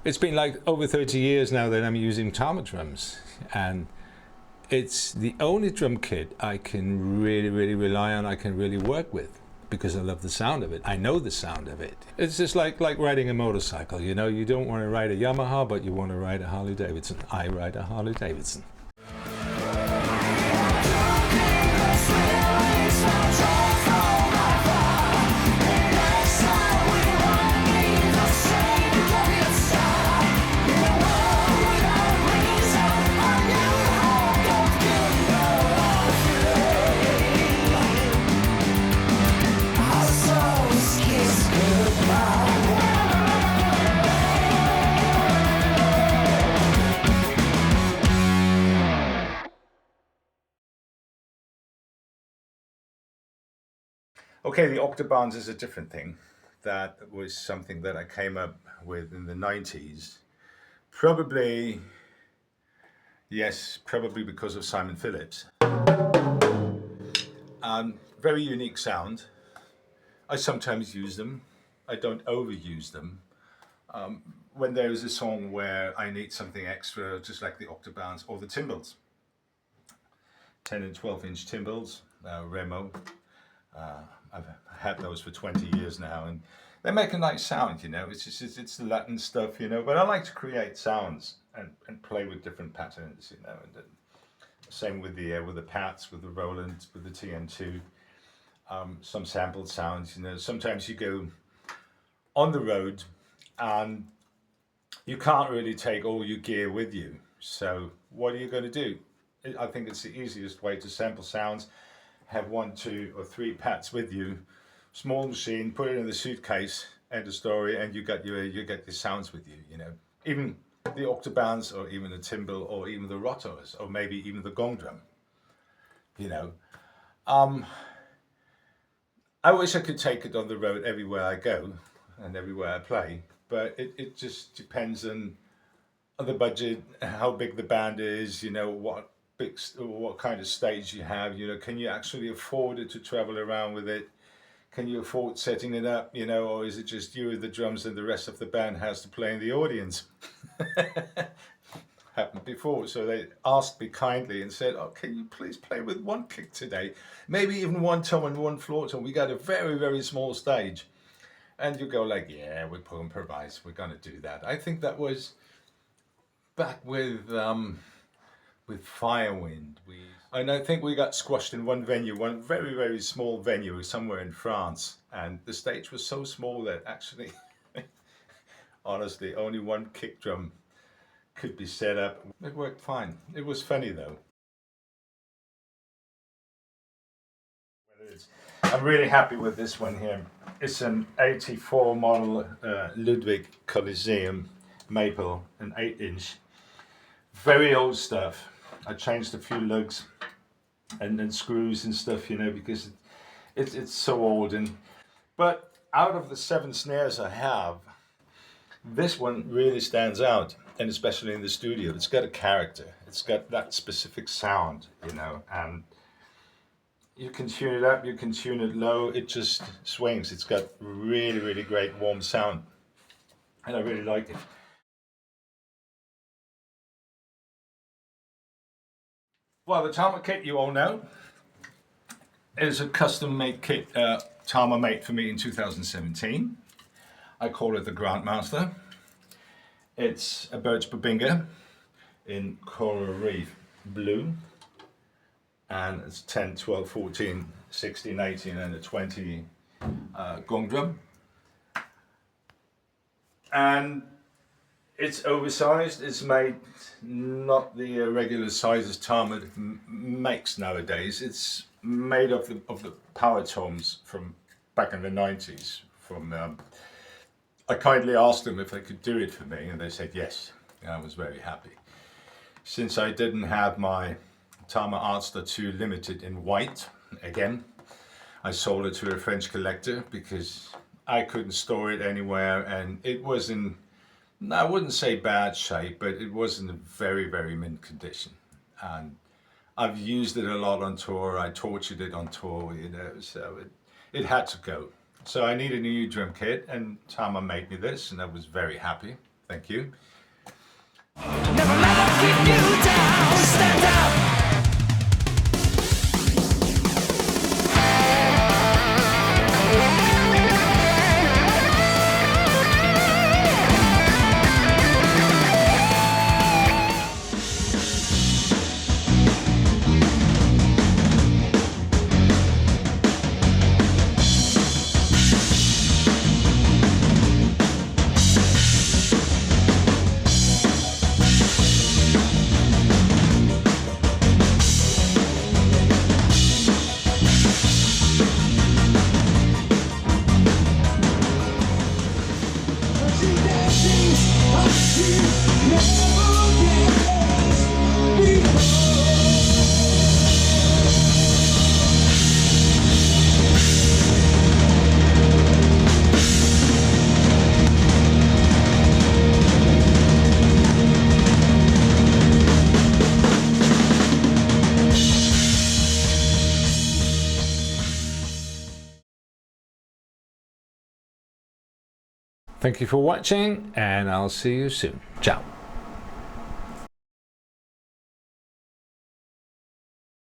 It's been like over 30 years now that I'm using Tama drums, and it's the only drum kit I can really rely on, I can really work with, because I love the sound of it. I know the sound of it. It's just like riding a motorcycle, you know, you don't want to ride a Yamaha, but you want to ride a Harley Davidson. I ride a Harley Davidson. Okay, the octobands is a different thing. That was something that I came up with in the 90s. Probably because of Simon Phillips. Very unique sound. I sometimes use them. I don't overuse them. When there is a song where I need something extra, just like the octobands or the timbals. 10 and 12 inch timbals, Remo. I've had those for 20 years now, and they make a nice sound, you know. It's the Latin stuff, you know, but I like to create sounds and play with different patterns, you know. And same with the Pats, with the Roland, with the TN2, some sampled sounds, you know. Sometimes you go on the road and you can't really take all your gear with you. So what are you going to do? I think it's the easiest way to sample sounds. Have 1, 2 or 3 Pats with you, small machine, put it in the suitcase, end of story, and you get your sounds with you, you know. Even the octobands, or even the timbal, or even the rotos, or maybe even the gong drum, you know. I wish I could take it on the road everywhere I go and everywhere I play, but it just depends on the budget, how big the band is, you know, what kind of stage you have, you know. Can you actually afford it to travel around with it? Can you afford setting it up, you know, or is it just you with the drums and the rest of the band has to play in the audience? Happened before. So they asked me kindly and said, oh, can you please play with 1 kick today? Maybe even 1 tom and 1 floor tom. We got a very small stage. And you go like, yeah, we'll improvise. We're going to do that. I think that was back with Firewind. And I think we got squashed in one venue, one very small venue somewhere in France. And the stage was so small that actually, honestly, only 1 kick drum could be set up. It worked fine. It was funny though. I'm really happy with this one here. It's an 84 model Ludwig Coliseum maple, an 8 inch. Very old stuff. I changed a few lugs and screws and stuff, you know, because it's so old. But out of the 7 snares I have, this one really stands out, and especially in the studio. It's got a character. It's got that specific sound, you know, and you can tune it up, you can tune it low, it just swings. It's got really great warm sound, and I really like it. Well, the Tama kit, you all know, is a custom-made kit Tama made for me in 2017. I call it the Grandmaster. It's a birch bobinga in coral reef blue, and it's 10, 12, 14, 16, 18 and a 20 gong drum. And it's oversized. It's made not the regular sizes Tama makes nowadays. It's made of the power toms from back in the 90s. I kindly asked them if they could do it for me, and they said yes. And I was very happy. Since I didn't have my Tama Artster 2 Limited in white, again, I sold it to a French collector because I couldn't store it anywhere, and it was in, I wouldn't say bad shape, but it was in a very mint condition. And I've used it a lot on tour. I tortured it on tour, you know, so it had to go. So I needed a new drum kit, and Tama made me this, and I was very happy. Thank you. Never let them keep you down. Stand up. Thank you for watching, and I'll see you soon. Ciao.